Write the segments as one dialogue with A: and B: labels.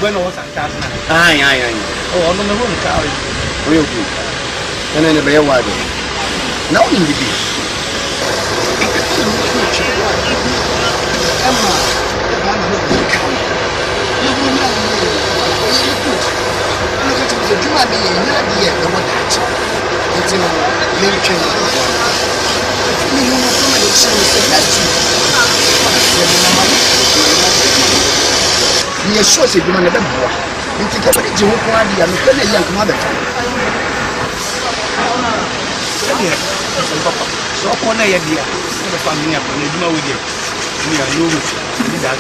A: Bueno, was a cat.
B: Aye.
A: Oh, no, no, carry.
B: Real good. And then the bear wagon. Now in the beach. You're so sick, you never know. You think about it, you won't want to be a young mother. So, on a idea, the family up on the know with you. We are new with that.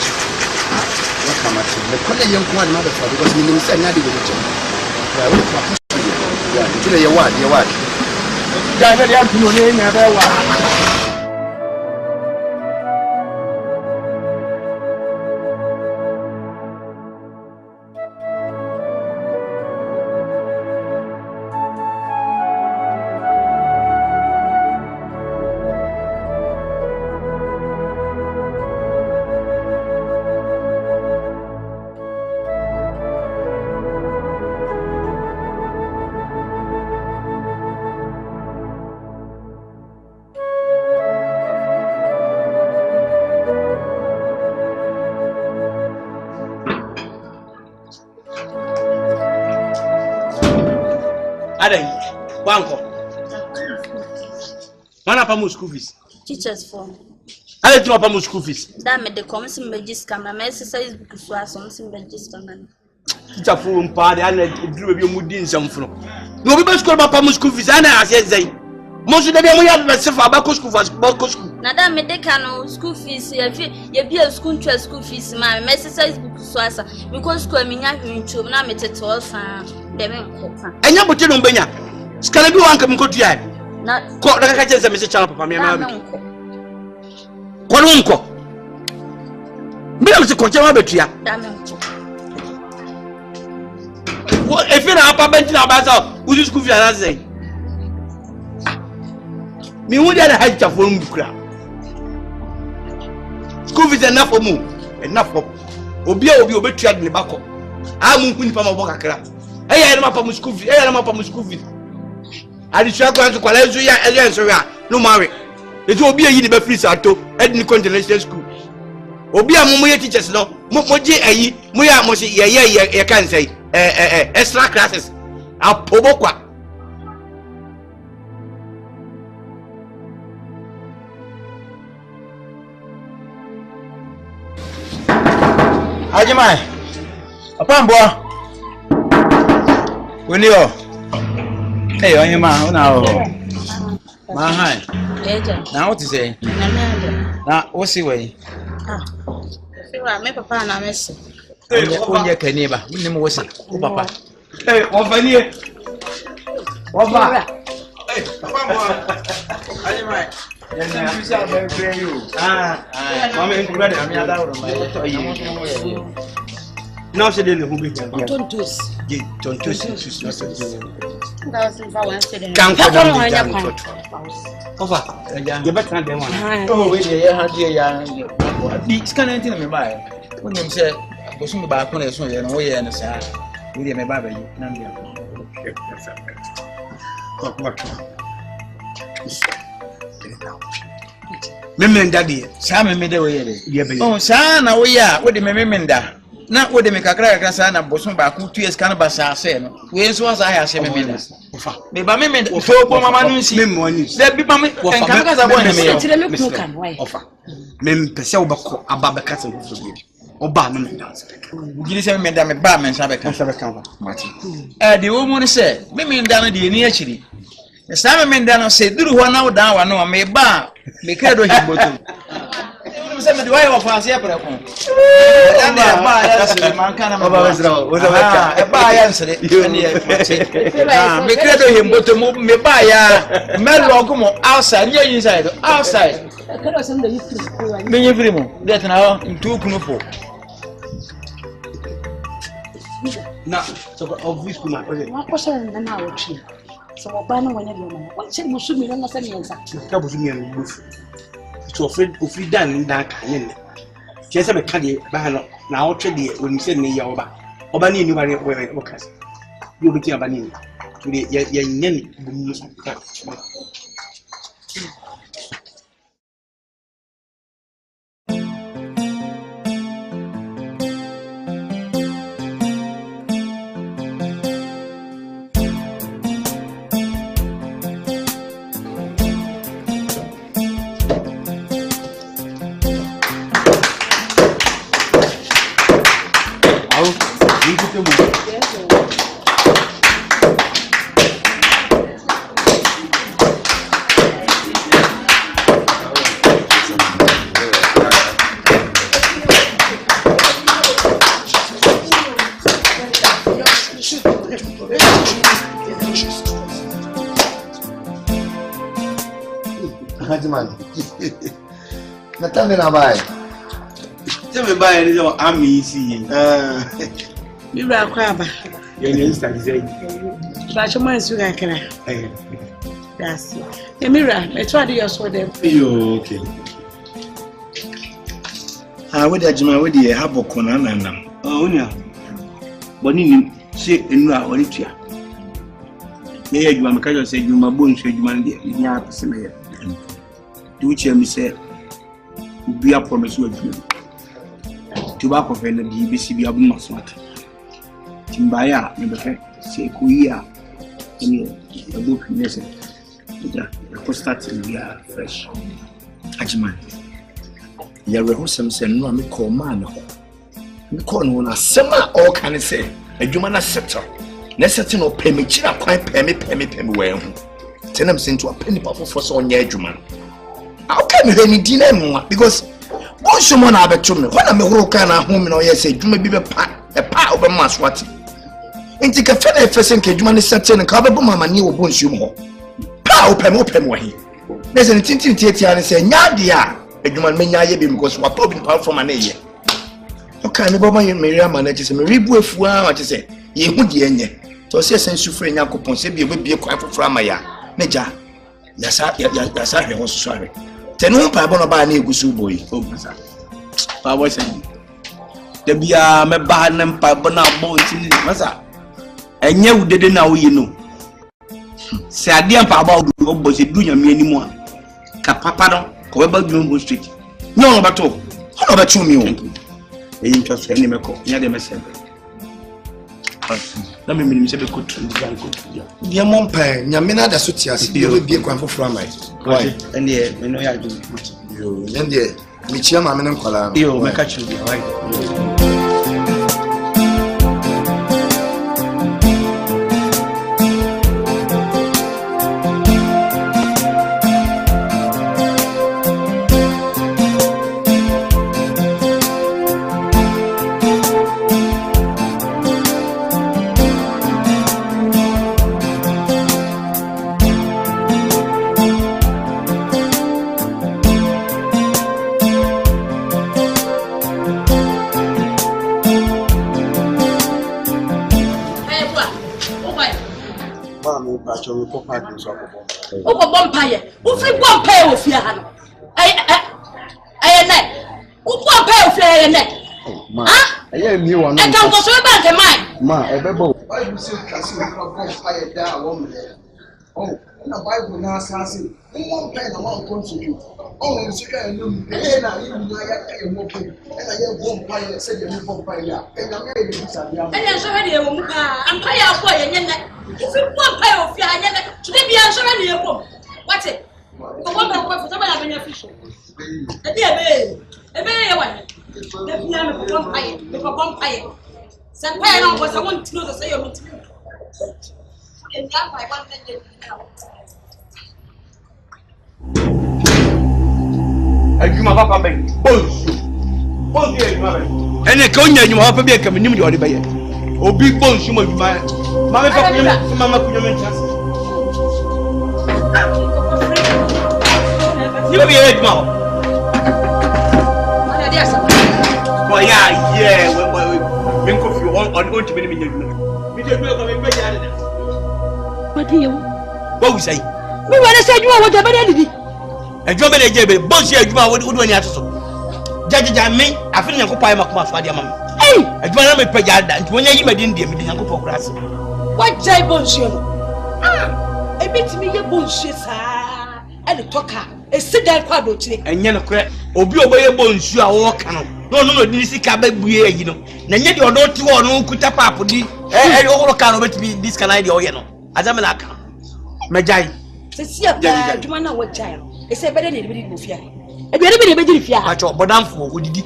B: What come at the Korean young mother because we said nothing with each other. Yeah, until you want, you want. Diamond, you have to name never. Banco. Mana pa school fees.
C: Teachers form.
A: Ale tro pa school fees.
C: Da me de come sim register na me exercise book so asom sim register na.
A: Teacher form pa de ana duru be mu di nsamfro. No be school pa school fees ana ase zai. Mo so de be mo ya be sefa ba ko school school.
C: Na da me de ka school fees ye bi school fees ma me exercise book so asa. Me ko school me nya hwintu na me tete ofa de me nkofa.
A: Enya bote no benya. Skala bi wanka mkotia na ko daga kaje za mese chala papa miama bi ko no nko mbira mse ko chama betua wo efira apa benti na baza uzi school fees na say Me who dey hide for room kura. School fees enough for mu. Enough for. Obi obetua de ne bako. Amu nkuni pa mabo kakra. Eya na mapa mu school fees. Eya na mapa mu school fees. Adisua kwa kwala ezu ya enso ya. No marry. Etu obi eyi ne be free sato. Edni international school. Obi amu ye teachers no. Mo je ayi. Mo ya mo se ye kan say. Extra classes. Apobokwa.
B: Ajimai. Apamboa. Wenio. Hey, Onyema, una o. Ma hai.
C: Eja.
B: Na what is say? Na what see way?
C: Fiwa me papa na mesi.
B: Onye kaniba. Nim wo say. O papa.
A: Hey, wafanie. Wafa. Hey, Apamboa. Ajimai. No, she didn't who be Tontos.
B: Memenda de sa memeda we ye oh sa na we ya we de memenda na we de me kakra sa na bosom ba ku 2 years kan ba sa se no we so sa ya se memenda ofa me ba memenda so bo mama no nsi memoni da bi ba me kan ka sa bo na me
C: tire me ku kan why
A: ofa mem pese wo bako aba be ka se wo so bi oba memenda
B: gili se memenda me ba men sa be kan mati de wo mo ne se memenda no de ni akiri Sama mendano se duru wana uda wana me ba me credo hiboto. Você me doa fazia para com. Ba ya se mankana me ba é ba ya se me credo hiboto me ba ya me logo mo outside you inside outside. Me nyefiri mo that na ntu kunu po.
A: Na so obvious kuma
C: wa ko se na o chi. So Obama whenever you want. What said Musumi no say me exactly.
A: Ka Musumi no bufu. So ofri dan dan kan ne. Tie se me ka de ba no na wo twe de oni se ne ya oba. Oba ni ni ba ne wo kasa. Yo bi ti aba ni. De ya nyen bu mu so ka.
B: Natame na bai.
A: Teme bai ni so ami si.
C: Mi bra kwa ba.
A: Ye ni start say.
C: Ba choma nsu kakra. Yes. Emira, me try to your dem.
A: Yo, okay.
B: We dey ajima we dey haboko na nanam.
A: Onya. Boni ni se enu a ori tua. Me ye adwuma me ka jo se adwuma bo nsu adwuma ne dey nya apese me ye. Do me say be a promise with you. Tobacco friend of the BCB of Masmat. Timbaya, number 5, say Kuya, a book lesson. The start we are fresh. Ajman. Yarehosam said, no, I'm a call man. We call no one a summer or can I say a human acceptor. Necessity no payment, china quite pay me well. Tell them sent to a penny puff for so near Juman. How can you any dinner because once someone have a chum, when I'm a rokan at home in or yes, you may be a part of a mass what. And take a feather first and Kajuman is certain and cover mamma new bones you more. Pow, open way. There's an tintin theatre and say, Nadia, a human may because we're popping power from an age. Okay, Baba Miriam manages a rebu for what to say. Ye would ye. So, say, since you free now, coupon say, be a quiet for Framaya. Neja.
B: yasa he ho so tenu pa bo no ba na egusu boy
A: masa pa boy say da bia me ba na pa bo na bo nti masa enye wudede na wo yi no se ade pa ba wo bo se du nyame ani mu a ka papa no ko ba du mo street no ba to ho ba tu mi o eyi ntwa so ene meko nya de mesebe na me minim se be ko tu ndi gan ko tu
B: dia mon pa nyame na da so ti ase bi bie kwan foforo amai
A: why ende me no ya ju
B: yo ende mi chia ma me nkwala
A: yo me ka chu dia why
B: Pacho ko pa din so ko.
D: O ko bompaye. O fi bompaye o fi ha no. Ne. O bompaye o fi ne.
B: Ma. Aye mi won.
D: E kan ko so ba nke mai.
B: Ma, e bebo. Bible say kasi ko bompaye da wo me. Oh, na Bible na asase. Mo bompaye na mo contribute. Oh, mo sika enu mi. Na yi na ya ka e mo pe. Na ye bompaye se de mi bompaye ya. E na me e bi sa bia.
D: E so he de wo mu pa. Ampaye afọ ye ne. If you want pay of your hand, today be answering the home. What's it? The one that works for somebody beneficial. The dear baby, a very one. The piano for pay, the pay. Some pay on was I want to know the say of it. And that by one thing.
A: Ajuma papa be. Bon dia ajuma be. Ene ka onya ajuma papa be ka menim de ode be ye. Obi bon suma ajuma. Mama pa kunyama mama kunyama chance. Ni be ye ajuma.
D: Ana dia sa.
A: Boy yeah, we ko fi on to me me ajuma. Me de ko me be ya de.
D: What do you?
A: What we say?
D: Me wanna say you what the better did.
A: Ajuma be je be bon si ajuma wo do ani atoso. Jaja me afini yankopɔ ayi makoma so ade ama me.
D: Hey,
A: adwuma na me pagya da nti wonya yi madin de me de yankopɔ kura se.
D: What jai bonsuo no? E bitimi ye bonsuo saa. E de toka. E sidan kwa do kire.
A: Enye no kure. Obi oboye bonsuo a wo ka no. No di sika ba buye ayi no. Na nye de odo ti wo no kuta papo di. Wo ka no betimi this can I de oye no. Azame na ka. Majai.
D: Se sia ba adwuma na wo jai no. E se bede ne de bofia. E bi ne be jiri fia.
A: Acho bodamfo odidi.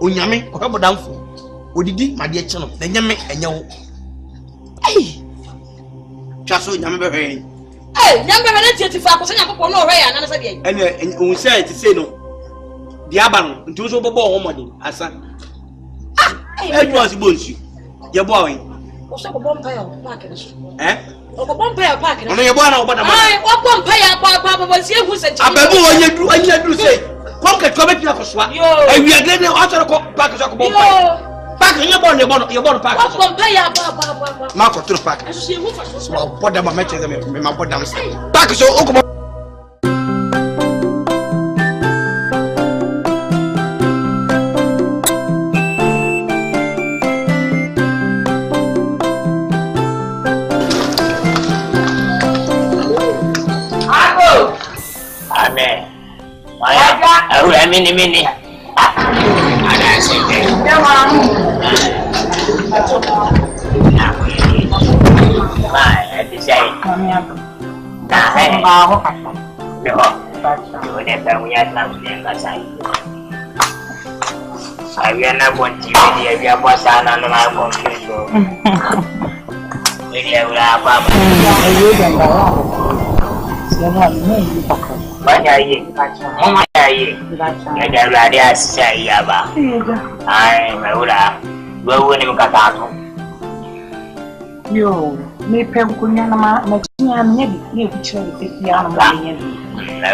A: Onyame ko bodamfo. Odidi ma de kye no. Na nyame enye wo.
D: Hey.
A: Chaso nyame be hwe.
D: Hey, nyame be na tietifa ko se nyakopɔ no hwe ya na se de.
A: Ene on say ti say no. Di aba no nti so bobo ho modin asa. Edwa si bonsu. Ye bo awen.
D: O se bobo mpa ya park no so. O bobo mpa ya park no.
A: Ono ye bo na oboda ma.
D: Ai, o bobo mpa ya pa si ehu se chi.
A: Ababu anya dru say. Kom ka twa betia ko soa. Ewi agre ne o so ko park so ko bo mpa. Park ye bo no park.
D: O bobo mpa ya ba.
A: Ma ko tru park.
D: Eso si ehu fa so.
A: So boda ma meche me ma boda so. Park so o ko mini. Ada asante. Ma, ati say. Nah, Yo ne punya tamu yang kasai. Saya nak kunci dia puasa anak nak kunci tu. Dia udah apa? Ayo dah bawa. Siapa ni pakai? Banyak ye. Banyak ye. Ya dah dia saya ba. Ai, udah. Gua ni muka tahu.
E: Yo, me pemkunya nama macamnya ni bicara dia nama dia.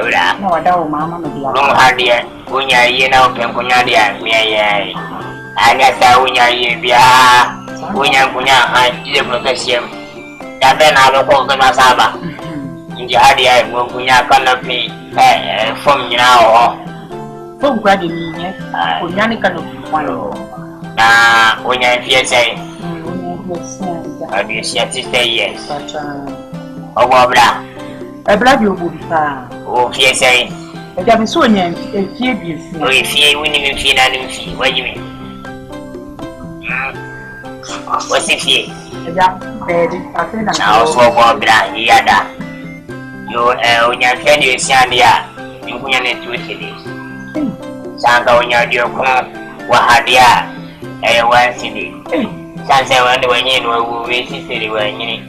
A: Udah.
E: Na wadau mama dia.
A: Belum hadir. Punya ye na pemkunya dia. Punya Ada tahunya ye dia. Punya dia belum kesiam. Tapi nak kau kena sabar.
F: Njihadi ai ngokunya canopy form nyina ho.
E: Form kwa de ni nye. Kunyani canopy kwano.
F: Na onya fie sei.
E: Abi
F: sia sister yes. Obra.
E: Ebra bi obo bisa.
F: O fie sei.
E: Eja bi so onya fie bi si.
F: O fie wini mi fie na ni fie. Wajimi. What's fie?
E: Eja bedi afi na.
F: Na o so obra yada. Yo onya fie ni sia dia. Nkunya ne tu sidi. Sanga onya dio ko wahadia. One city. Sanse wende wenye we sisi wenye.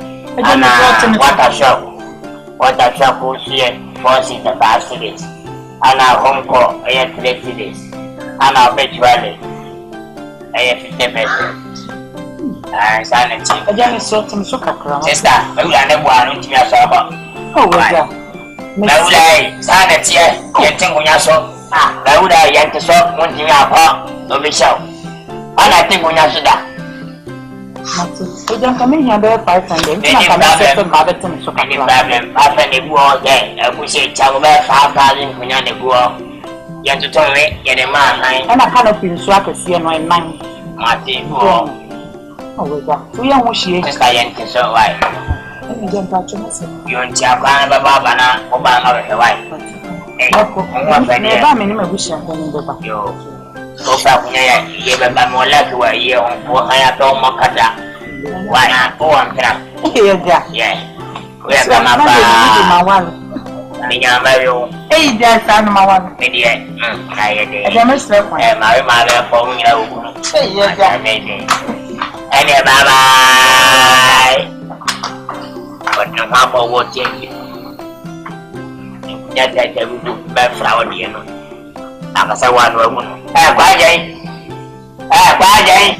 F: Ana water shop usiye 4 seats per cities. Ana home co 3 cities. Ana beach valley 50%. Sana chi.
E: Ajani sote msuka kwa.
F: Sister, wewe ane bwana ntimya soko.
E: Wewe.
F: Wewe sana chi yetengu nyaso. Wewe yante so ntimya kwa obisha. Ana tengu nyaso da.
E: Ojan kami nyambe 500. Na kama sasa baba tumsuka kwa.
F: Problem. Papa ni buo de. Akushi changu be 5,000 kunya ne buo. Yantu tonwe yene ma nai.
E: Ana canopy nso akese no nan.
F: Mati buo.
E: Oweja. Uya hushie.
F: Kaka yente so wai.
E: Ni jamba chuma se.
F: Yonti akwana baba bana obanga we wai.
E: Ba meni mabushia kwa nyumba.
F: Yo. Ofa kunya ya yebe ba molaki wa ye onpo haya to makata. Wana o ampira.
E: Yeja.
F: Yeah. We kama ba. Minyamba yo.
E: Ja sana mawano.
F: Medie. Ayede.
E: Ajame sre kwa.
F: Mawe ko munya ukunu.
E: Yeja.
F: Ene baba. Kono hapo wote. Nyata ta bubu ba frawo die no. Akasa wanu ukunu. Kwaje. Kwaje.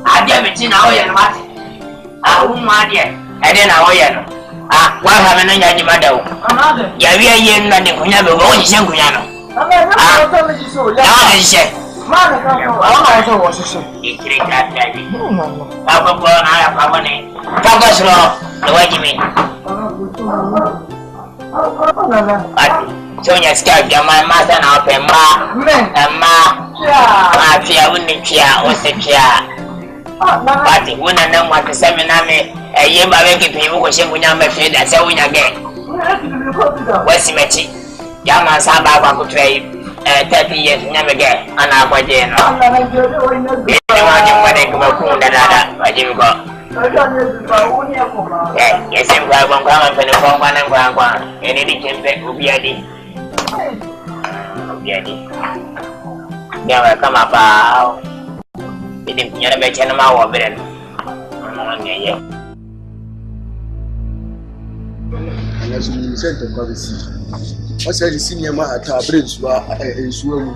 F: Adia bichi na oye no mate. Umu adia. Ede na oye no. Wa ha me no nyaji madawo. Ya wi aye na de kunya be wo hye kunya no. Ya hye.
E: Mama ka so wo sisi.
F: Ikiri ka taji. Ko na ya pa bane. Ka sro do wajimi. Sonya scout ya my master na open ma afia woni tia o se tia pati wona na mwa semina me ye ba we ke pin ko shengu nya me fe da se wonya ge wasi mechi ya ma sa ba kwa kutrai 30 years nya me ge ana kwa je no ni wa je kwa de ko ku da waje mi ko yes em kwa ma pe no kwa na kwa eni di kembe ubiadi Biar kama apa? Ini punya baca nama awak beren. Namanya ya.
B: Ana sunu sente kwa bisi. Wasa di senior ma ata brain suwa suwa mu.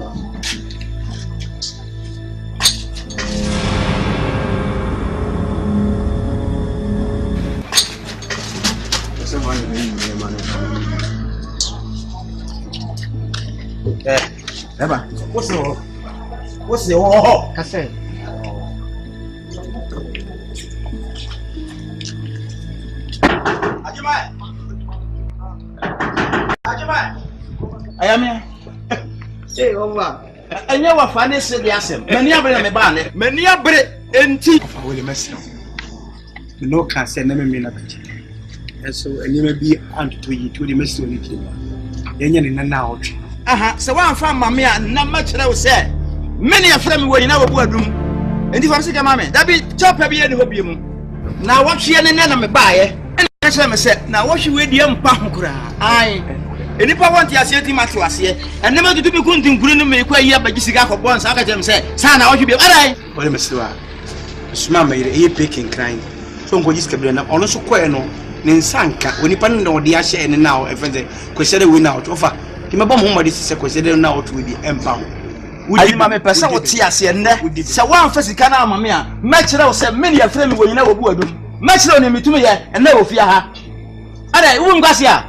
A: Eba, what's the oh,
B: Kase.
A: Ajima. Ayame. Say over. Anya wa fa ne se de asem. Mani abre na me ba ne. Mani abre enti.
B: Wole mesi.
A: No can say na me na kachi. So enyema bi anto yi to de mesi oni ti. Yenye ne na otwe. Aha, se wa fa mame a na ma kire wo se. Many afra me wo nyina wo bu adum. Enti fa se ke mame. Da bi chopa bi ene ho bi mu. Na wo hwe ne na me baaye. Ena kire me se na wo hwe we die mpa ho kura. Ai. Enipa wonti ase ti mate ase. Ene ma tutu bi kunti nkuru no me kwa yi abagi siga ko bon sa ka kire me se. Sa na wo hwe bi. Arai.
B: Wole mesi wa. Suma me ye peking crying. So ngo jiska bi na ono so koe no. Ne nsanka onipa no na odi ahye ene na o efense kwesere we na o fa. Kimeba mo madi se kwesere na o to we di empa ho.
A: Ayi ma me pese wo ti ase nne se wa anfa sika na amame a ma kire wo se meni afra mi wo nyina wo bu adum ma kire wo ne mitumi ye enne wo fia ha ada wo ngwase a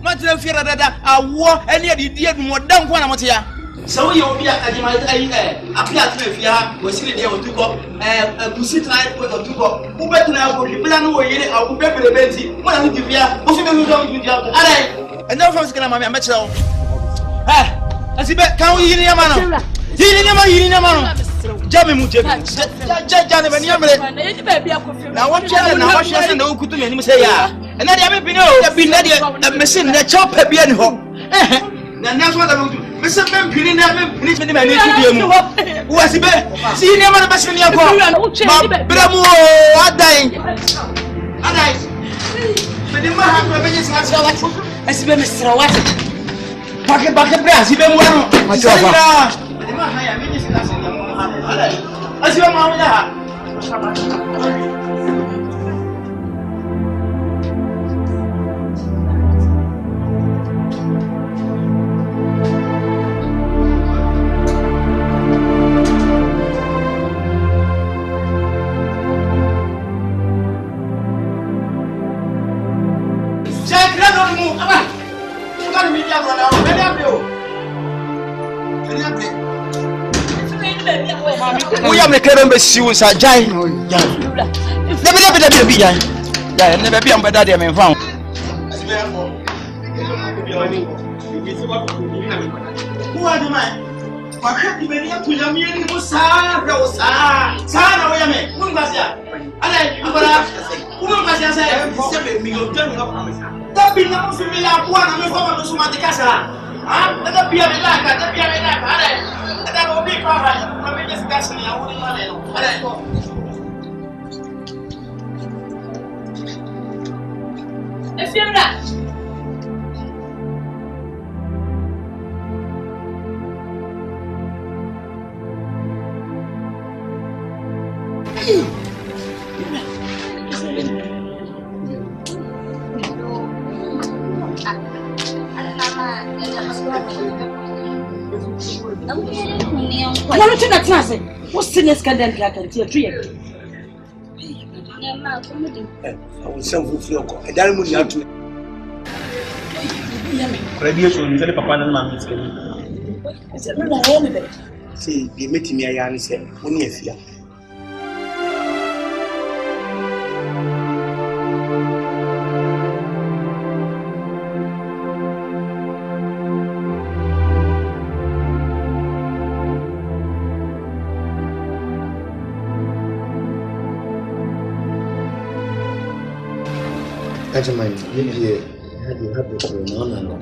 A: ma kire fia dada awo ene adi di adum odan ko na mote ya
B: So you be at my appear to if you have was sitting there to go to sit like to go. Who better now? People are no way. I will be able to be when I give you. What's the result with you? And now from Scala, I'm met. I see back. Can we hear your man? Hearing your man. Jammy Mujer. Now, what channel now? What channel? No, could you say, and I haven't been a machine that chop a piano. That's what I will do. Mr. Pin never finished with my name. Who was it? See, never the best in your Bravo, I'm dying. And I didn't have a business myself. I see Mr. Watson. Pocket bucket brass, even one. My job. As your mama. We are making a series at Giant. Never be a never be on daddy. I'm found. Who are the man? I can't even hear to your meaning. Sana, where am I? Who was that? Who was that? That be not for me. I'm one of the former Sumaticasa. I'm the Pia Melaka, the Pia Melaka. That will be fine. I'm discussing. I wouldn't want to. If you're not. I'm not going to say, what's the next kind of tree? I will send you flock. I don't want you to. Radiation is a papa and mammy. I said, no, I see, the meeting me, I said, only a fear. Gentlemen, you have this no.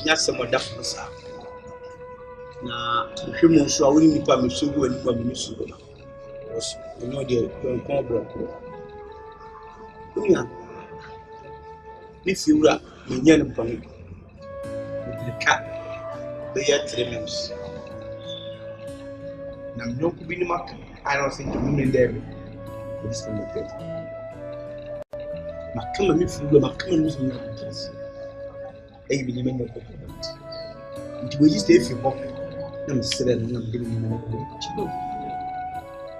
B: Yes, some of that was now. Human so I wouldn't be me so good and miss you. You know, dear, don't call broke. If you are in Yan for me, the cat, they are 3 months. I'm not going to be marked. I don't think to women there. This kind of thing. My come and food, my come and lose me. I believe in your government. It will just stay if you walk. I'm sitting and I'm giving you money.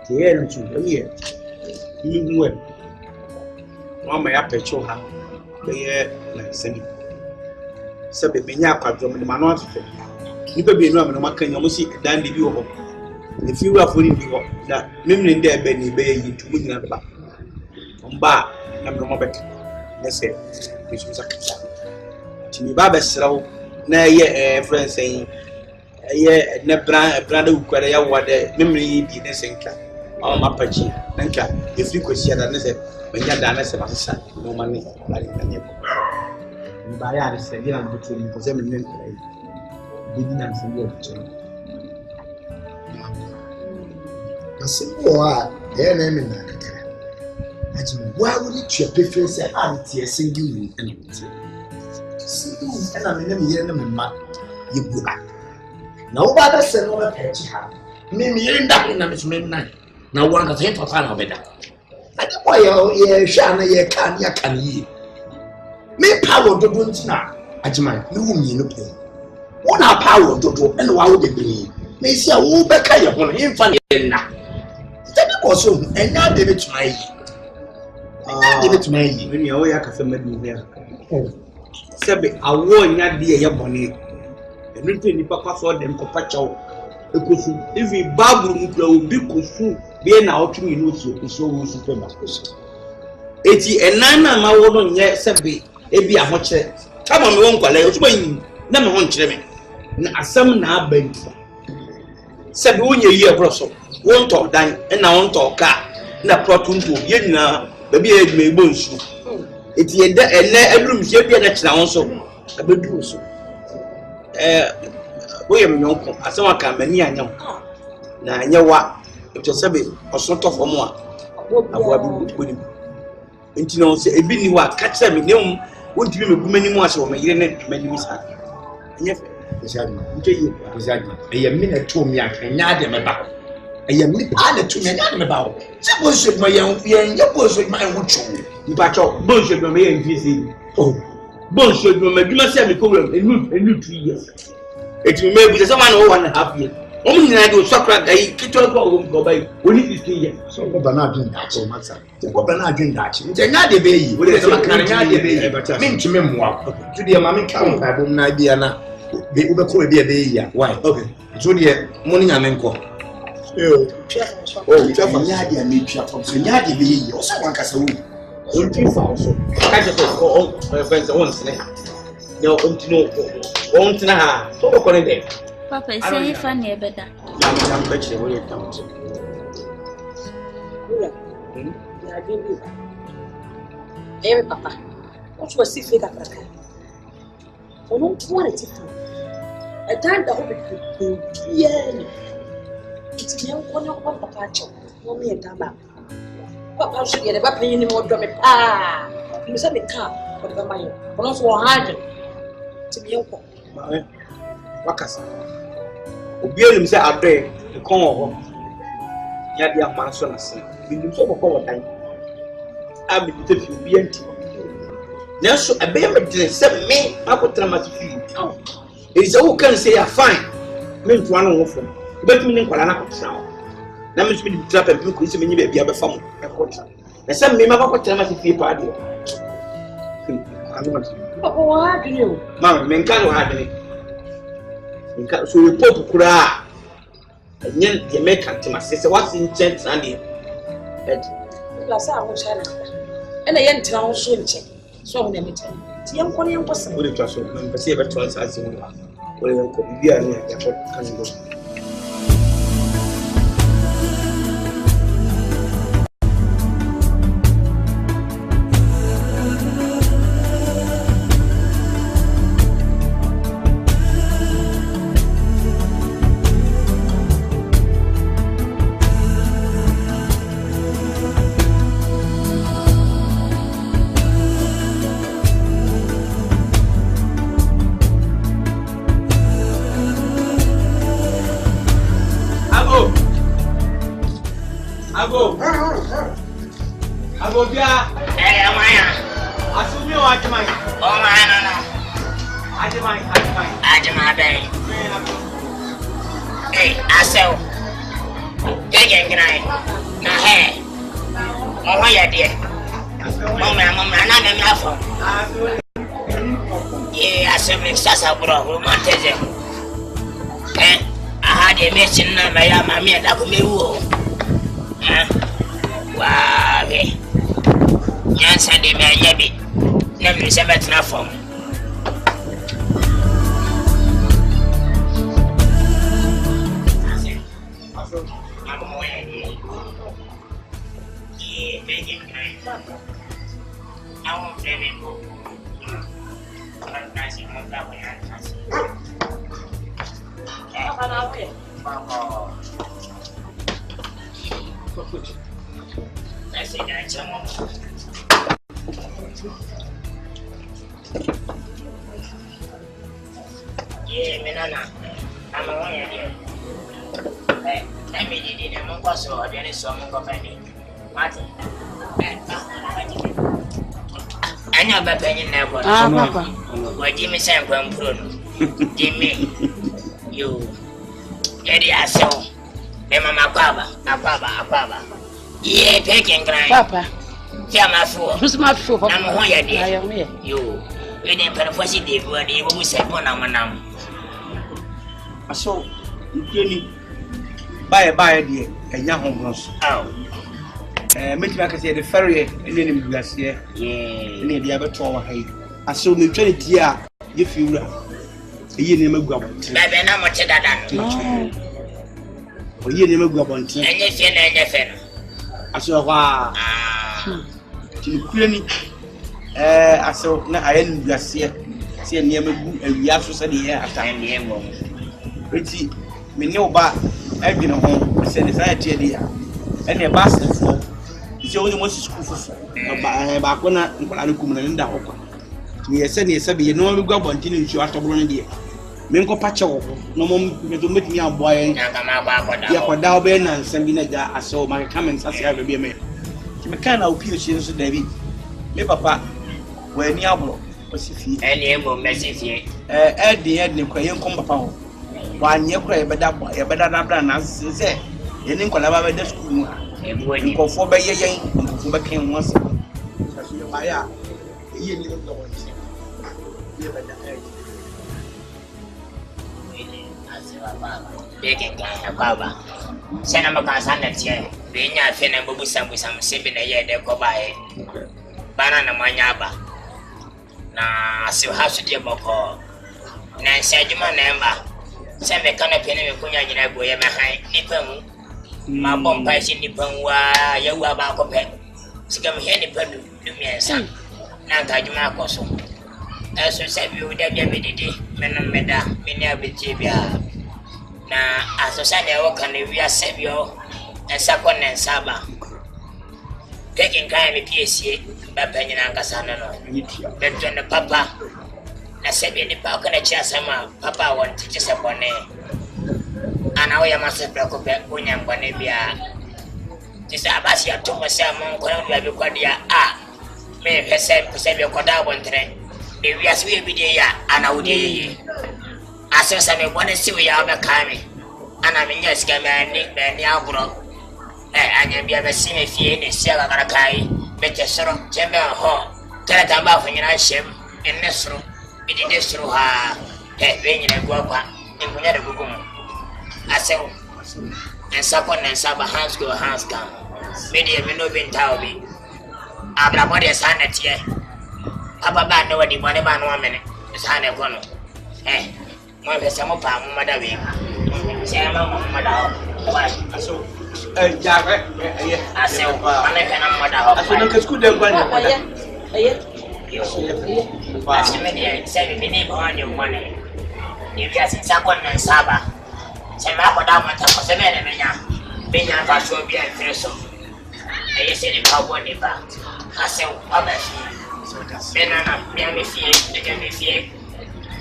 B: The air and two, here. You know well. One may have petrol, the air like sending. So, the Benyaka drum in the manual. You could be no man can almost see a dandy view of. If you are fully that memory there, Benny Bay, you to win that back. On bar, I'm no more better. Let's say, which was a cat. Timmy Baba slow, nay, friend saying, a brother who quite a what memory be the same cat. Oh, my patchy, then cat. If you could see that, I said, when you're done as a son, no money, but in the by I said, you know, between for 7 minutes, didn't answer your children. Simple, name why would it your preference say auntie a single and single and I'm in a man you go back. Nobody said over petty have. Maybe you're in that in a midnight. Now one of the for time of it. I don't why you shall you can ye. Me power to do it now. Ajman, you won't mean no pain. One our power to do and why would they believe? May see a woo back on him for now. Also, and now they try. Give it to me.
A: When you are Casamedi here. Sabi, I warn you, dear money. And written in Papa saw them Copacho. If we babble, will be Kusu, be an out to me, is so super. Eti enana ma wono nye sebe ebi ahoche kama me won kwale otuba yin na me hon kire me na asam na aban sebe wonye yi ebroso won to dan na won to ka na protunto ye nyina ba bi eduma egbo nsu eti ede ene adrum hye bia na kira won so abeduru so woye me nyonko asam aka mani anyam na anyewa eto sebe osonto fomo a aboa bi boni nti no se ebi ni wa ka kire me nem wontimi me gumani mu ase wo me yire ne mani mi sa enye fe
B: Exactly. Exactly. Eye mi na to mi akanya de me ba. Eye mi pa na to mi anya de me ba. Se bo se ma ye bo se ma wo chu.
A: Mpa cho bon se do me ye nfisi.
B: Oh.
A: Bon se do me duma se me ko enu 2 years. Eti me bi se ma na 1.5 years. Omo nyina de sokra gai kitwa ko go bai. Oni 15 years.
B: So go ba na adwen da che masa. Go ba na adwen da che. Nte nya de be yi. Wo de se ma kan nya de be yi. Me ntime mmoa. To de ma me kan ka bom na bia na. Be ube ko be ya. Why? Okay. So de mo ni nyame nko. Oh, twa nya de me twa from so nya de be yi. O sa wan ka sa wo.
A: On twi fa so. Ka je ko friends on sene. No on tina ha. So ko ne de.
C: Papa, say if I never da.
A: I'm betting you will come to.
D: Hey, Papa, what was he figure? I don't want it. A time that will be it's young corner of Papa. Mommy and Tama. Papa should get a baby anymore. You said me car, whatever my also 100 to be uncle.
A: Wakasa. Obianim se abe e kon ho. Ya dia manso na se. Binim so boko wodan. Abi te fi obi anti. Na so abe me de se me akotra ma se fi. E se wo kan say ya fine. Me ntwa no wo fo. Betimi ne nkwala na kotra. Na me so bi trap em ko se me nyi ba bia be fam e kotra. Na se me ma kotra ma se fi pa de.
D: Papa wa adini.
A: Mama me nkan wa adini. So we pop kura enye ye make antima say what's in chance and head
D: la sa wo chana ena ye ntra wo so nche so wo na meti ti ye nkone ye nkosa
A: we dey try so me say be try so as you we dey ko bia ni ya ko kan go Ago bia
F: amaya
A: asumi o ajimai
F: o ma no ajimai be asel gengengrai na he mo ya de mo na me afọ asem sasa bro romantize aha de me chin na me ya ma me da ko me wo Wage Nyansa de me anyabi na me se betina fom Menana, I'm a one here. Let me did it, and Mongo so I didn't saw Mongo Penny. Martin, I never penny never.
E: Papa.
F: Why, Jimmy Sam Bruno? Jimmy, you, Eddie, I saw. Emma Aquaba. Yeah, taking grind.
E: Papa.
F: Fiama for.
D: Who's my fool?
F: I'm a hoya dear.
D: I am here.
F: You didn't pay for the word you will say one hour now.
A: I saw you buy a dear, a young homeless. Oh. Make me say the ferry and then in glass here. Yeah, near the other tower. I saw me 20 years if you you never go on.
F: Maybe not much of that.
A: You never go on.
F: And you feel
A: I saw wow. I saw now I am glass here. See near me and we also said here at time the end. Pretty me know about Edwin home, send his idea. And a bastard for it's only most school for back when I come in the hopper. We are sending a sabby, no go continue to after one day. Menko Pacho, no more to meet me a boy and Yakwa Ben and Sambina. I saw my comments as I have be made. You can't appeal since David. Me papa, where Niablo was if he
F: any message
A: at the end of Crayon Compound. 1 year cry, but that boy, a better than as say, you didn't collaborate the school. You go for by young, became once.
F: Send a Sandet here. Being a fin and Bubusam with some sipping a year, they go by Banana Manaba. Now, so how should you boko? Nancy, you man, Emma. Send the canopy and Punya in a boy behind Nippon. My bomb price in Nippon, why you were about compare. So come here, Nippon, do me and son. Nanta Jumacoso. As you said, you would have been the men meda, many of the na asosani ya woka ni vya sebyo ensako nensaba taking kind of PSA bapenya na nkasana no beto ne papa na sebye ni pa kana chia sama papa won tije sebone ana oya masepra ko pe kunya mbone bia tisa abasi atomo se amon ko na bi kwadia a me pese sebye koda wontre be wi aswe bi de ya ana wodi asesa me bone siwe ya be kame ana me nya sika me ni agro anya bia be sime fie ne sia ga kai be tesoro chembe ho tele tamba funyina shem enesro bidi desro ha be nyina gwa nkunya de gugu asew ensako nensaba hands go hands down media me no benta obi abra body sanity papa ba no wadi bone ba no amene sane kono mo pese mo pa mo madawe se ma mo madawo aso jabe ase o ane kana mo madawo aso no ke school dem kwani ase me dia se me ni ko ande mo ne ni bia sin sa kon nan saba se ma ko da mo ta ko se me ne benya ka so bia freso se ni ka bo ni ba ase o aba Benana, me fie, me fie.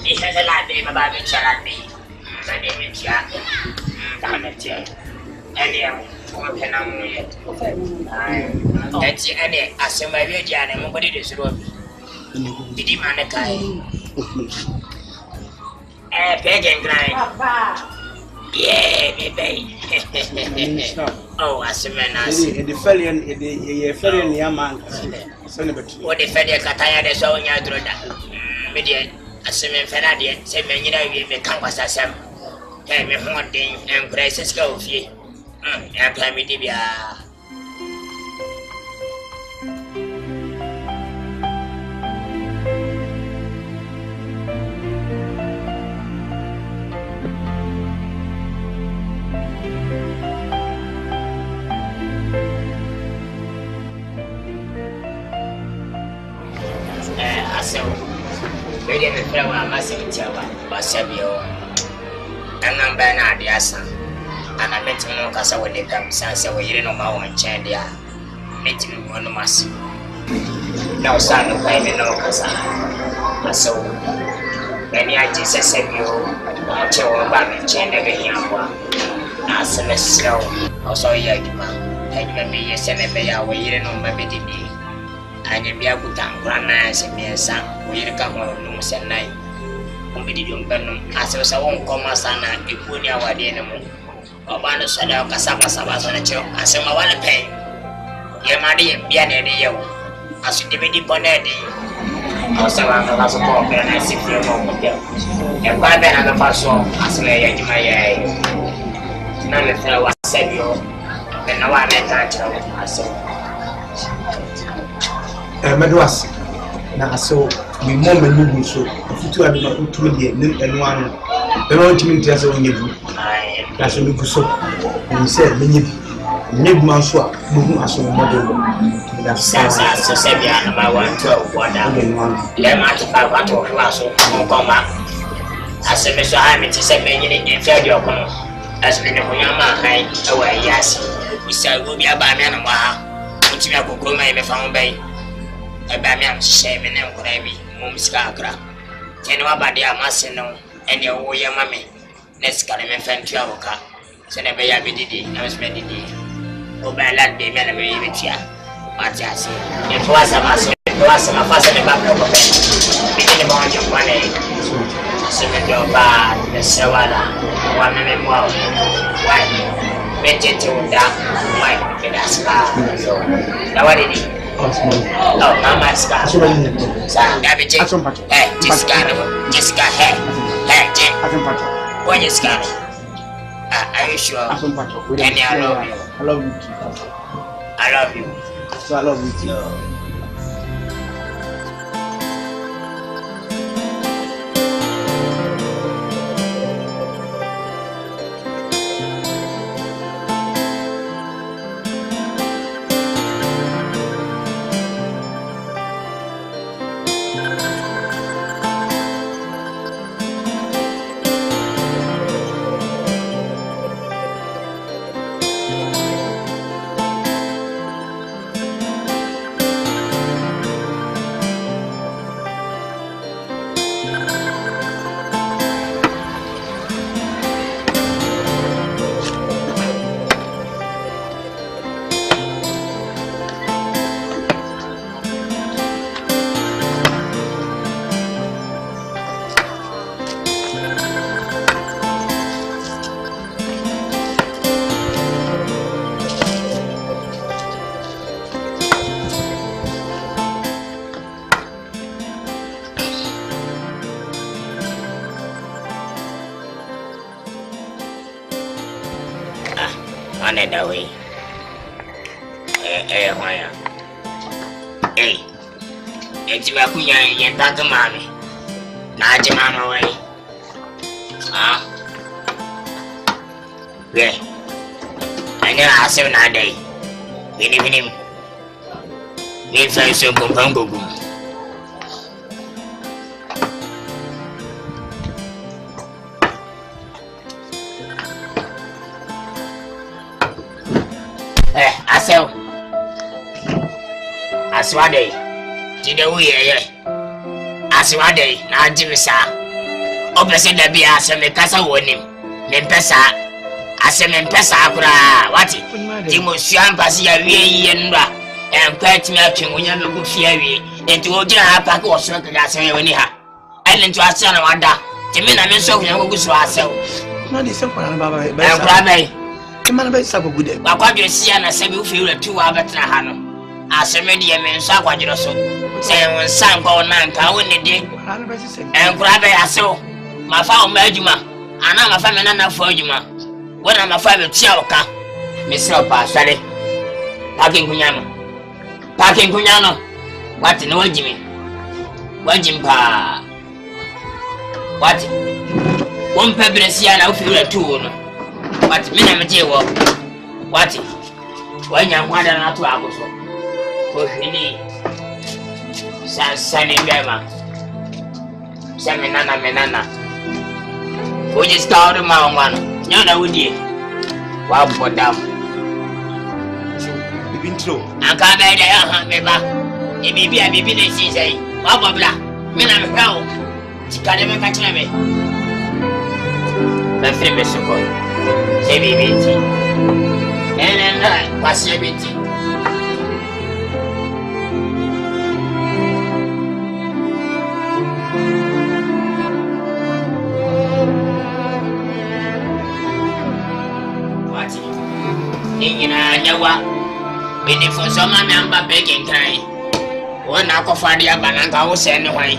F: He has a lot of about the child. My name is Jack. Damn it, and yeah, for Penam. That's any as my radio, and nobody is wrong. Did he man a kind? Peg and grind. Yeah, baby. Oh, as a man, the Ferian Yaman. What the Fedia Cataya de Sonia Droda? Media, as a man Ferradian, say, man, you know, we may come as a sam. Tell me one thing and prices go, ye. And tell me, Dibia. We didn't throw a massive tower, but Sabio. And I'm Bernard Yassa. And I met him on Casa when they come, Sansa, where you didn't know my one chandia. Meeting one mass. No son of payment, no Casa. So, many I just said you, I'll tell you about me, chain every here. As a slow, also Yagima. And maybe you send a bear where you didn't know my baby. And you be able to grandma and me and son, we come on no send night. Umbidi Jumpenum, as was a won't come as an Ipunia Wadianum, or Bano Sada Casaba Sabas on a chill, as a one pay. Yamadi Bianadi, as you did Bonedi. Also, I'm the support and I see you hotel. And by then, I'm the first one as lay in my eye. None of them was said you, and no one met myself.
B: Madras. Now, so we moment moving so if you are not to me and one, the only thing that's on you. That's what we so. And he said, Nib Manswa, moving as a model. That's sense as a Sabia, number 112, 1 let my to Russell, come back. As a Mr. Hamilton said, in Fairdio, as we know, high away, yes. We said, we'll be a barman and wow. Which you go may be found by a barman, shaving and gravy, Mumskakra. Can nobody a must know any old young mammy? Let's call him a fan travel car. So never have it, I was spending it. Oh, my lad, be men away with ya. What I say, it was a master, it was a fast and a back of it. Beginning about your money. Seven your bad, the Sawala, 1 minute more. Why? Mention to that, why? That's now what did he? Oh, Mama's car. Hey, just got hey, what is got? Are you sure? Any, I love you. I love you too.
F: I love you.
B: So I love you too.
F: That way. Hey, it's about Kuya and Tata Mammy. Not your mama way. Huh? Yeah. I know I said that day. We live in him. We say so compango. Aswade, did we hear? Aswade, now Jimisa. Opposite the beer, some Casa winning. Mempesa, Asem Pesa, what it? Timosian Passia, and quite me up when you have a good theory, and to order a pack or something as when you have. And then to our son, Wanda, Timina, and so we will go to ourselves.
B: Not the same one, Baba.
F: And Rabbi,
B: come on, about Sabu good.
F: But what you see, and I said you feel 2 hours and a half. As a media man, so what you so say when some go on, I win the day and grab a so. My father made you, and I'm a family enough for you, ma. When I'm a father, Chioka, Miss Ropa, Sally. Packing Cunano. What in old Jimmy? What Jim Pa? What? 1 pebble I feel a 2. What minimum what? When you're 1 and 2 hours. Ini Sani Bema Seminana Menana. We just called him out one. Yana would ye. Wow, for them.
B: You've been true.
F: I can't bear the Meba. It may be a baby, they say, Baba, Mina Mel. She can't even catch me. The famous support. Say, baby, and then possibility. Nina Yawa, Mini for some member begging crying. One aquafadia bananka was sending away.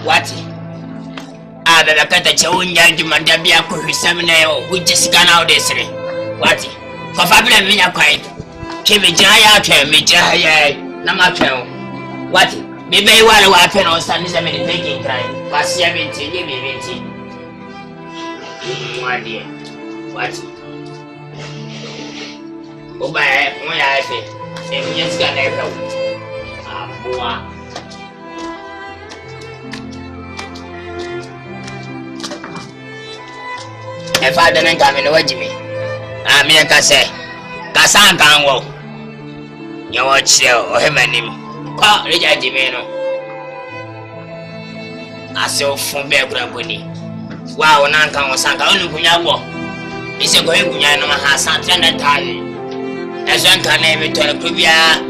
F: What? Ah, the Catacho, Yajimandabia could be 7 which is gone out this day. What? For Fabia Mina quite. Kimmy Jaya, Jaya, Namacho. What? Maybe while I pen on Sunday, I'm begging crying. But 70, give me 20. My dear. What? Oh, by my life, if you just got that help. Ah, boy. If I didn't come in the way, Jimmy, I'm here to say, Cassan can't walk. You watch you or him and him. Call Richard Jimmy. I saw from Bear Grabuni. Wow, Nanka was Sanka only Gunyabo. It's a going Gunyano has something that time. As one can name it to a Kubia,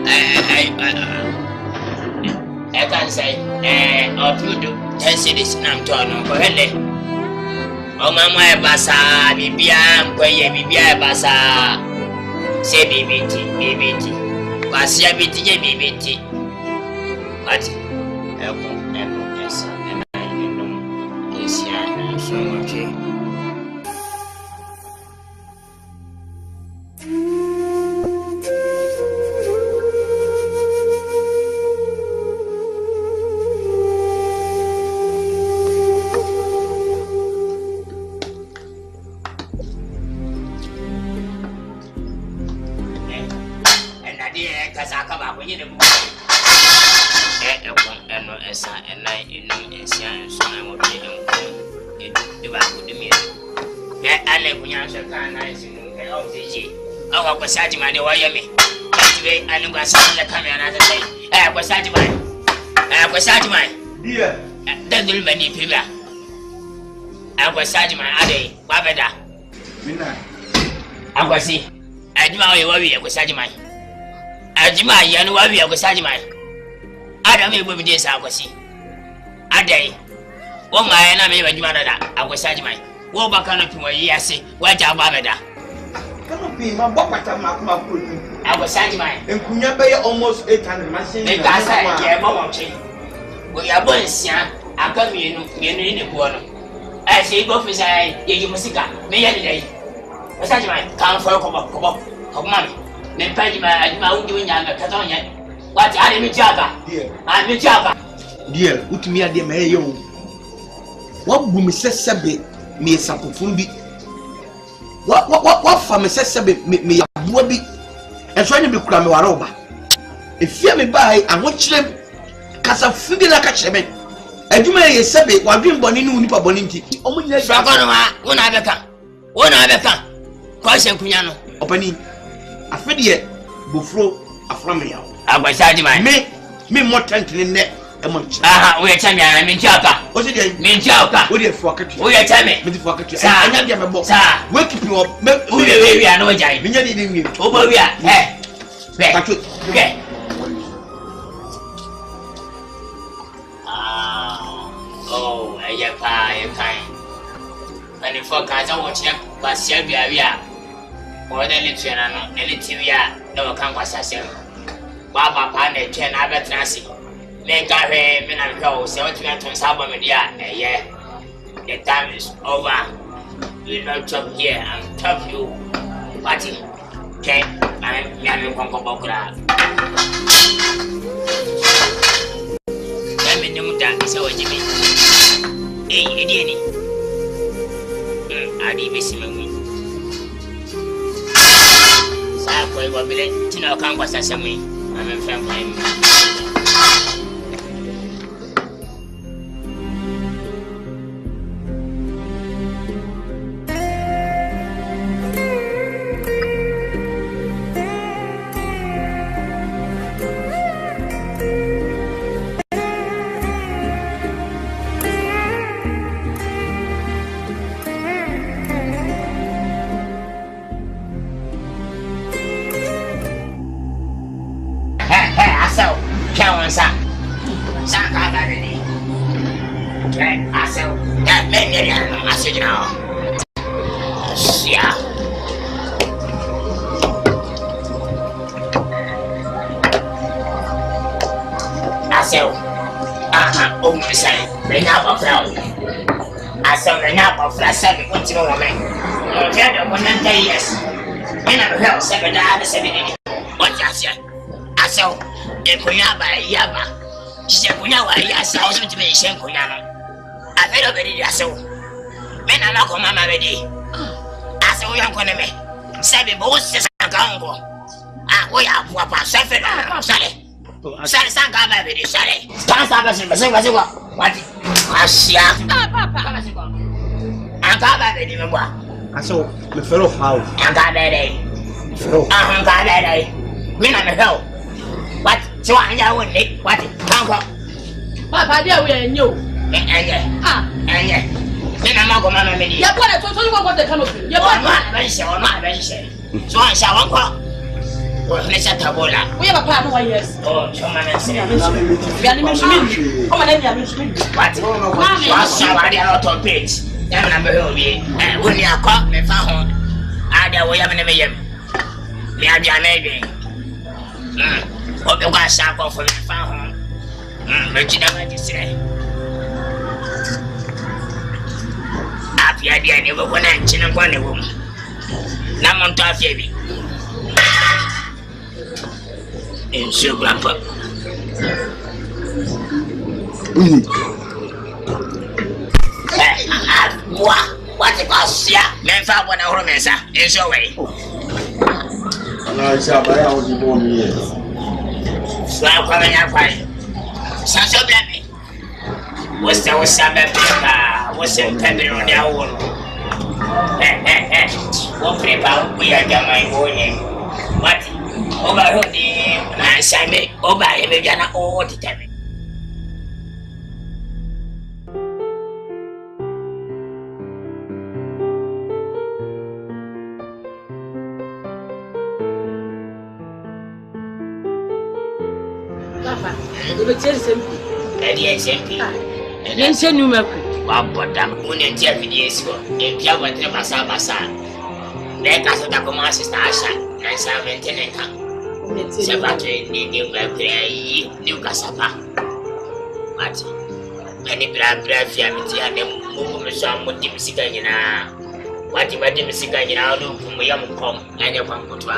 F: I can say, or to do 10 cities in Antonio for Hele. Oh, Mamma Bassa, Bibia, Bibia Bassa, say BBT, Basia BT, BBT. But, so okay. Sajimani, why you me? Anyway, I know what's on the camera and I say, I was Sajimani. I was Sajimani.
A: Dear,
F: that little many people. I was Sajimani, Ade, Babada. I was see. I do my worry, I was Sajimani. I do my young worry, I was Sajimani. I don't know what this I was see. Ade, oh my enemy, I was Sajimani. What back on to my yes, what are Babada?
A: My book, I was Sajimani. And Kunya pay almost 800 machines.
F: They can't say, yeah, Mochi. We are born, sir. I come in the corner. As he go for say, you must go. May I day? Sajimani, come for a come up, money. Then pay my own doing younger Catonia. What are you, Jagger? Dear, I'm a Jagger. Dear,
B: put me at the mayo. What woman says, Sabi, me a sample fumbi. What for me says me a booby and trying to be crammed over. If you me buy, I watch them because I feel like a shaman. And you may say, while being born in Unipa Boninti, only Fragonoma, one other come. Question Cunano, opening a fidget, Buffalo, a flamia. I was Sajimani, me more tension in there. Ah, we are telling me I'm in Jaka. What's it? Me in Jaka. We are fucking. We are telling me. Me fucking. I can't get my box. We keep you up. We are no giant. We didn't need. Over here. Hey. Back. Okay. Oh, I am fine. And if I can't watch him, but Serbia, we are. Or the little, no can pass us. Baba Pane, Chen Abertrancy. Make a way, men and go, 70 to Saba Media, yeah. The time is over. You know, chop here and chop you. Party. Okay, I'm Yami Concombocra. Let me know that is our Jimmy. Hey, Ediani. I did miss him. Sakwe will be late to know Congress as a me. I'm a family.
F: Asel. Oh, say, bring up a flower. I saw the nap of last 7 months ago, man. You're dead of 100 years. Men of hell, 7 hours, 7 minutes. What I said? I saw a Kunyaba Yaba. She said, Kunyawa, yes, I was to be Shen Kunyama. I fed up in it, so. Men are not on Mamma ready. I saw young Koname. 7 boats, Gango. We are Papa, 7 hours, Sally. Sally Sanga, baby, Sally. Stand up as a what? Asia. Papa. I got that anymore.
B: I saw the fellow house.
F: I got that day. I got that day. Men on the hill. What? So I wouldn't make what? Uncle.
D: Papa, there we are new.
F: And yet. Then I'm not going to make it.
D: You're going to tell you what the canopy. You're not very sure. So I shall walk. Let's have a bola. We have a plan for years. Oh, come on and say, come on, let me what? What's somebody out of page? Then I'm when you are caught, me found. I don't know what I'm me are Janady. Hope you got sample for me found. But you know what you say. Happy idea, never one inch in a one room. Now on top, baby. In sugar, what it costs, yeah, men found one hour, Mesa, in your way. I shall buy out the bone years. Slap coming up, right? Sounds so black. What's there was some what's the pepper on their own? What paper we are getting morning? What? Over the Simon, over Emiliana, all the time. Papa, you will tell some
F: SMP.
D: Then send you my
F: Papa, when you tell me yes, you can't want to pass out my son. Let us have a sister Asha and some maintenance. Sebatu ni play new kasapa. Mati. Ani bra fia miti ane mumu meso amudi misika nyina. Wati misika nyina olu kumu ya mkom anya kwa mkutwa.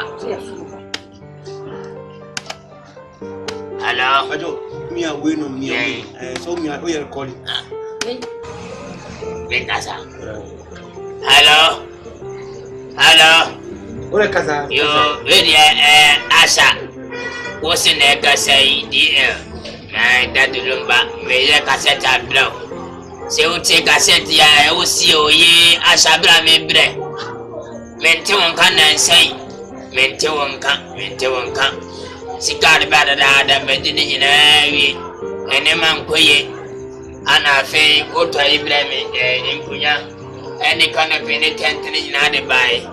F: Hello.
B: Ajo, me a win on me. So me we are calling.
F: Bekasa. Hello.
B: Ora casa.
F: Yo, very Asha. What's in the Kasai DL? That lumba, may a cassette and blow. So take a set, I will see ye Asha Brame bre. Mention can and say, Mention can. Cigar better than Medina and a man quiet. And I say, go to Ibrahim in Kunya. Any kind of penitent in other by.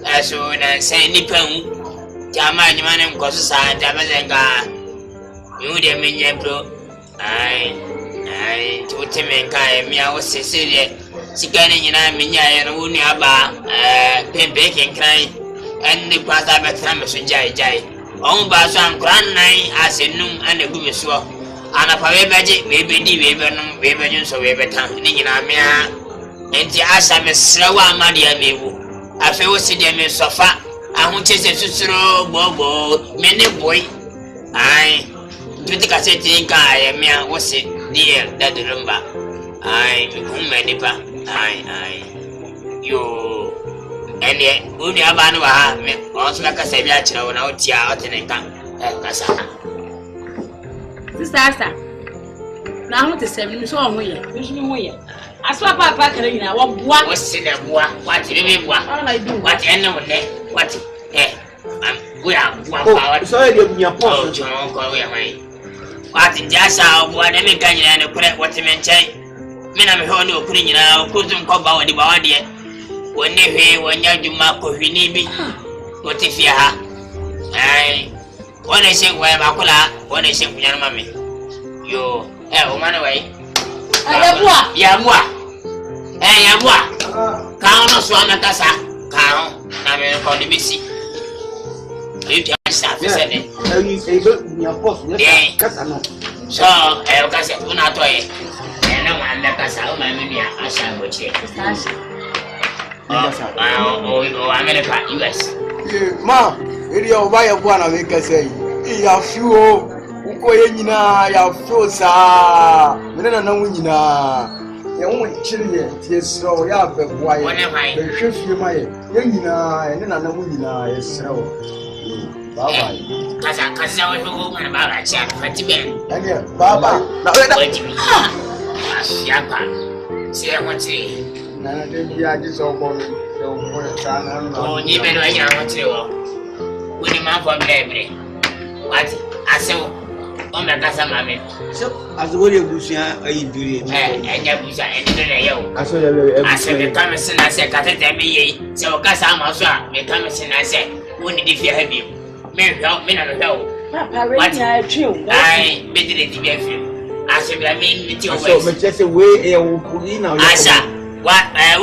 F: As soon as say Nippon, Taman and Cossa, Tamazenga, you the minion pro. I told him and Kai, Mia was Cecilia, Siganing and Minia and Uniaba, Pen Baking Cry, and the Pata Batramus Jai. On Basam Grand Nine as a noon and a good swap. And a Pave Magic, maybe the Weber, so Weber Town, Ninamia, and the Assam is Slawa Madia Mewu. I feel see them in sofa. I want to say to Bobo, many boy. I do the cassette guy, and me, what's it, dear, that the lumber. I become many pa. I, you, and yet, only a man who also like a savage when out here out in a camp.
D: Sister, now I want to say, you saw me, I saw Papa Carina, what's in a what you mean? What I do, what anyone, what we are
B: sorry, your poor
F: John, go away. What in Jassa, what any can you and put what you mention? Men, I'm home to putting out, couldn't come out the body. When they hear when you do Marco, you need me. What if you are? I want to say, where Macula, when I say, Mammy, you have a man away. Yamwa. Hey, Yamwa. Count us one at us. Count. I'm going to call the busy. You can kasa fese ne
B: your boss kasa no
F: so kasa una to ye na wanda kasa o ma me bia asha bochie America US
B: ma eri o ba ye bo na me kasa yi ya fiwo uko ye nyina ya fiwo sa me na wu nyina ye wo chiri ye tie sro ya bebo aye be hwe fie ma ye nyina ye na wu nyina ye sro baba
F: kasa we go ma baba cha fatibe
B: baba na we da
F: asiapa se e wonti
B: na de bia ji so ko sa na
F: no ni be no ya wonti wo we ma for blebre what asewo o me kasa mame
A: so azo le busia ayi dure
F: enya busia eni do na yo
B: aso le
F: ase me kamese na se katete me yi se o kasa ma so a me kamese na se woni di fie ha bi me hwa me na no hwa
E: Papa ready na trio.
F: ai me di di bi afi ase bia me ti o
B: so me chese we e wo puli na
F: asa wa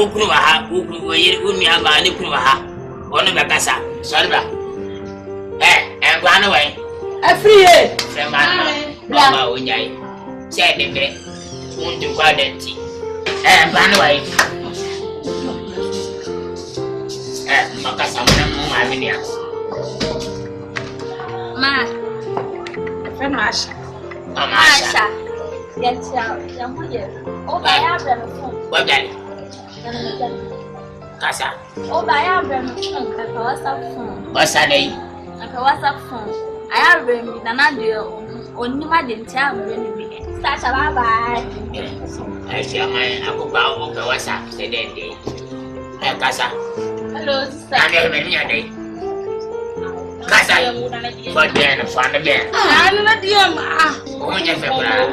F: ukuru wa ha ukuru wo yiri unu aba ni kuru wa ha ono be kasa sorry ba gwa no we
E: Afriye.
F: Semana mama onyai se de be untu kwa denti gwa no we makasa mama mi ya
C: Ma
E: Femasha.
C: Asha Yacha Yamuye O ba ya bra me phone
F: wajali kasa
C: O ba ya bra me phone ka WhatsApp phone
F: wasa dai
C: ka WhatsApp phone aya bra mi na na de onni ma de ntia amre ni bi Sasha bye bye
F: ai mai akuba o ka wasa se dende kasa
C: hello sister
F: ane me nya dai kasa for den for the ben
D: na diam
F: onya febra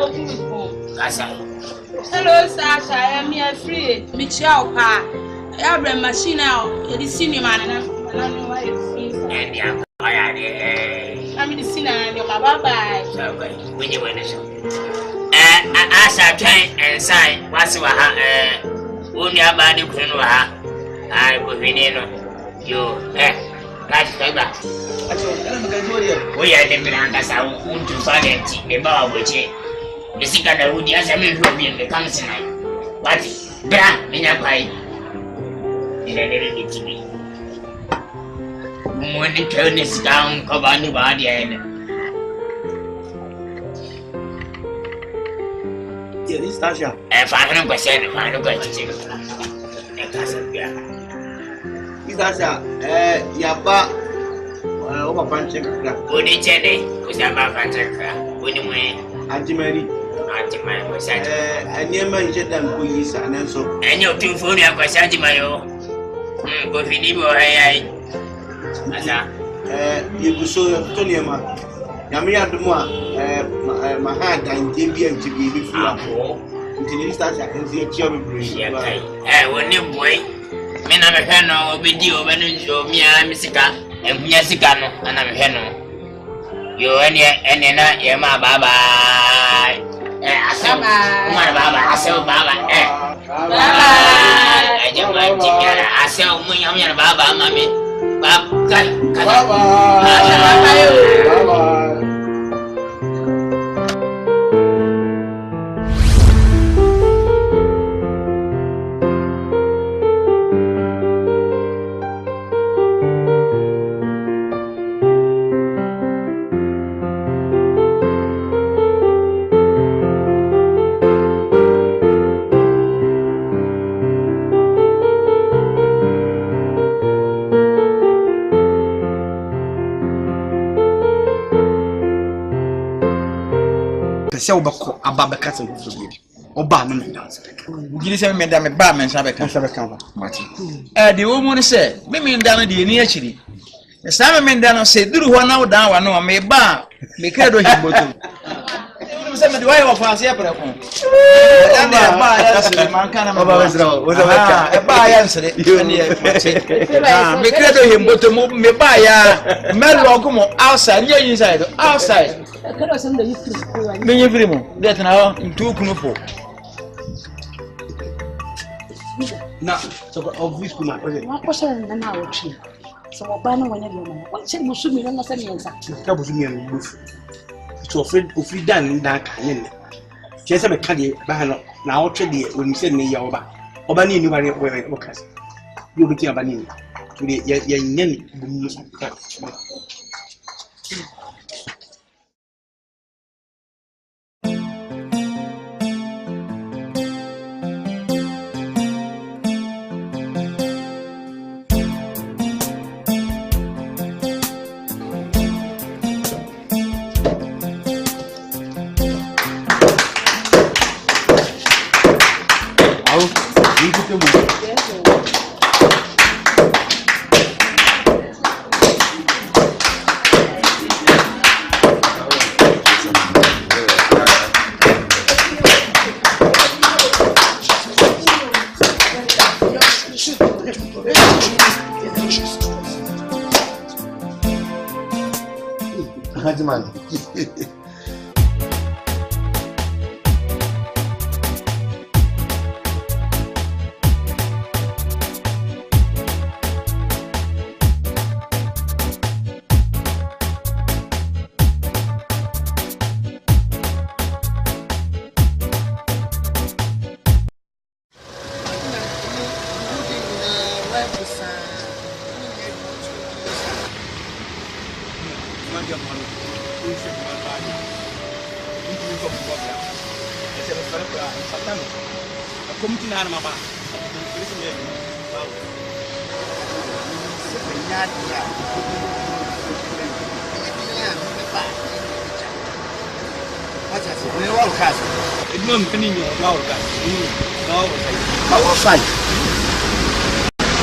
F: kasa
D: hello Sasha I am here free me chia pa ya bra machine out the cinema na no why free
F: and ya aya de
D: I'm the cinema na bye bye
F: so when you went so asa try and sign what's wa ha only about the kunu ha ai ko vini no yo kati kaiba
A: aso kana mkazoria
F: oya de miranga sa untu falenti me ba waboche bisika na rudi asa me hwo bi me kam sinai wati bra menya pai ile bitimi mwani kene sikang ko ba ni ba dia ene
A: Jadi Stasha
F: fahanu ko sen fahanu ko chichi kasa bia
A: Stasha ya ba o ba panche kaka
F: oni chene ko sama fanchaka oni mwe
A: ajimari
F: atimai ko saji
A: aniema nje dan ko yisa nanso
F: enyo tumfoni akwa saji mayo ko fini bo hayai asa
A: yebuso to niema nyame adumu a mahada nje bi antibi bi fu
F: apo
A: ntini Stasha enzi echi obebre
F: ya kai woni boy me na me hwe no obedi obanu njo mia misika enkunya sika no ana me hwe no yo ene na ye ma baba asem ma baba asem baba baba aje ma tinyara asem mu nyamya baba mami baba
B: baba baba
G: se obako aba kasa wo so bi oba no me dance gidi se me da me ba me nsa be kan ba mati de wo mu ne se me nda no de ni akiri sa me nda no se duru ho na wo dan wa no me ba me kredo himboto se me de wa yo fa se e pre ko da ba ya se man kana ma ba e ba ya se ni e mati me kredo himboto me ba ya me logo mo outside ni inside outside Menye primo, dete na ntu kunu po.
A: na so obvious kuna
E: Wa kwasa na na wo twi. So bana wanya bi ma. Won che busu mi na se mi nsa.
B: Ka busu mi no bufu. So ofri dan dan ka nye ne. Che se be ka de ba no na wo twe de oni se ne ya oba. Oba ni ba ne wo ka. Yo bi ti aba ni. De ya nyen bu mu so ka.
H: Man.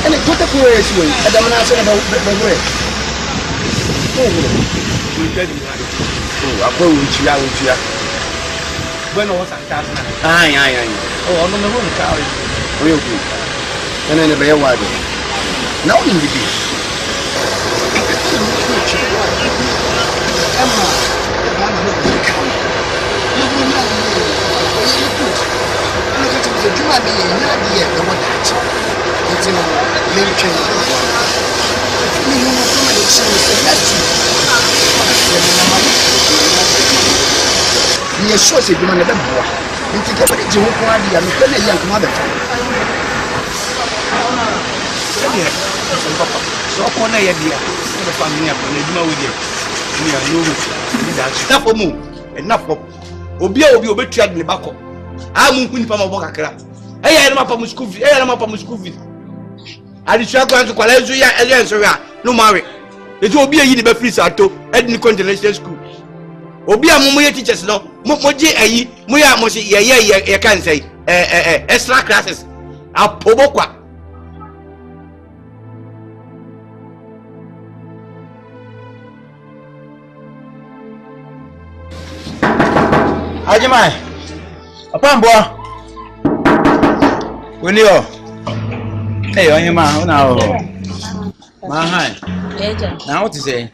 H: And it put the place away. I don't know about the way. Oh, I go with you. When I was at aye. Oh, I'm on the room, Carrie. Real good. And then a bear wagon. Now in the beach. Ni so se duma na da boa nti ka bari je ho ko adi ya me kana yan kuma da fa
B: So ko na ya dia the family ko na duma wodi ni ya no ni da chi for mu enough for obi obetua de ne bako a mu nkuni pa ma bo kakra eya na ma pa mu school fee adi tua ko anto kwala enso ya enso ya no mawe eti obi yi ni be free sato edi ni international school obi amumu ye teachers no mo je ayi mo ya mo se ye kan say extra classes apobokwa
G: Ajimai apamboa woni o eh onye ma una o ma hai
C: Eja.
G: na what say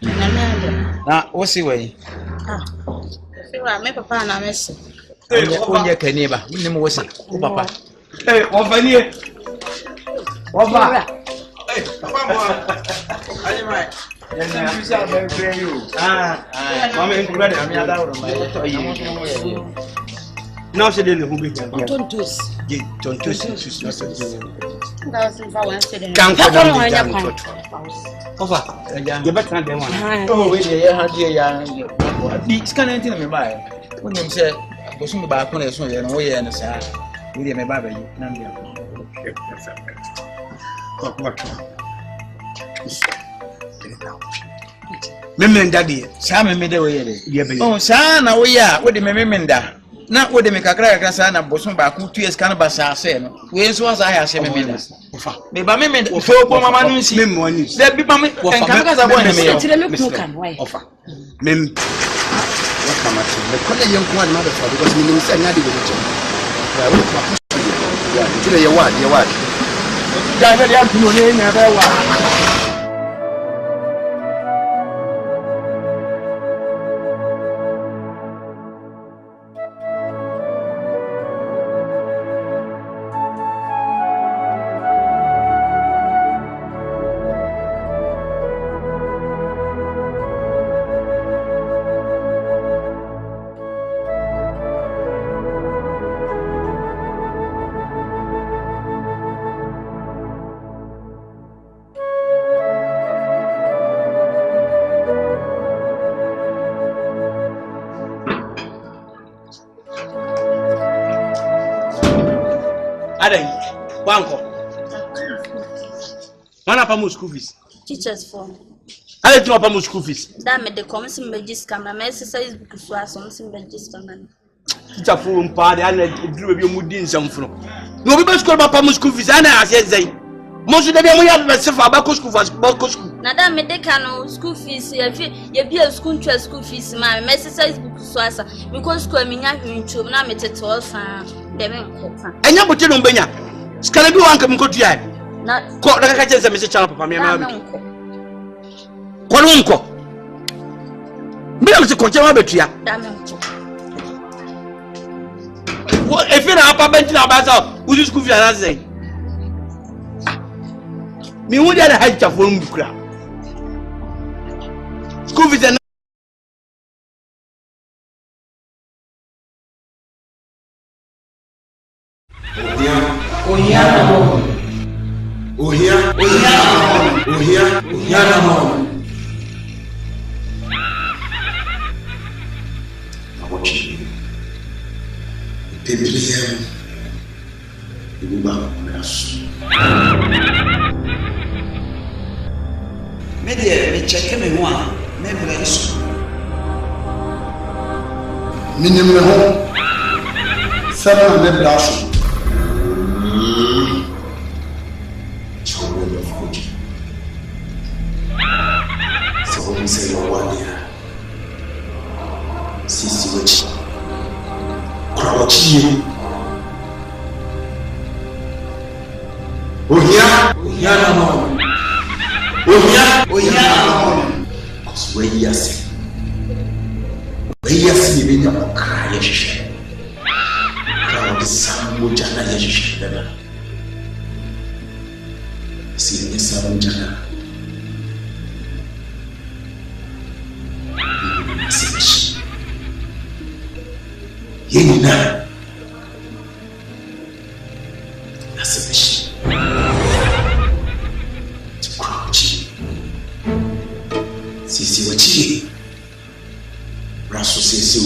G: na wo si we
C: Fiwa me papa na mesi.
G: onye kaniba ni mo wo si wo papa
B: wafanyie wafa
G: apamboa Ajimai
B: mama nkura de ami ada oro now say dey who be
E: Tontos.
B: je tontos na say
C: That was for one student.
B: kan ko da ofa ye better than one
G: oh we dey ha dey ya di scan anything na me buy woni say go so me ba ko na so ye no wo ye no sa we dey me ba ba yi na me
B: memenda de
G: sa me de wo ye de oh sa na wo ya wo de me memenda na wo de me kakra sa na boso ba ku 2 years kan ba sa se no we so sa ya se memenda
B: ofa
G: me ba memenda so ko mama no si
B: mem woni
G: de bi ba me kan ka sa bo ne me
E: Tire me ku kan why?
B: ofa mem
H: What come at you? The color young one mother for because me say na dey with you. Yeah, tire your word.
B: ja na dia tuno ne na ba wa
A: Wanko. Mana pa mo school fees.
C: Teachers form.
A: Ale tu pa mo school fees.
C: Da me de come sim register ma exercise book so aso sim register man.
A: Teacher form pa de ana duru bi mu di nsamfuro. No bi be school ba pa mo school fees ana ase zai. Mo so de bi mo ya be se fa ba ko school fees ba ko school.
C: Na da me de kanu school fees ye bi a school twa school fees ma exercise book so asa because school me nya hwinchom na me tete all fan de me nkopa.
A: Enya bote no benya. Skala bi wanka mi kotu ya.
C: Na
A: ko daga ka chense me se channel papa me na bi. Ko no nko. Me na se konche ma betua.
C: Da me nko.
A: Wo e fi na apa benti na ba sa uzi school fees na say. Mi hu dia na haja for mu kura. School fees na
B: Ohia na mo. Awochi. Tebile. Ibuba nasu.
I: Me de me check me ho a me bra so.
B: Minim me ho. Sama me bra so. Say no one here. Sisi wachi. Krawachi. Ohia na mo. Ohia na mo. Cause yasi ni benya okra ya shishe. Krawa kisamu jana ya shishe dada. Si ni samu jana. Yenina nasibishi tukwachi sisi wachi raso sisi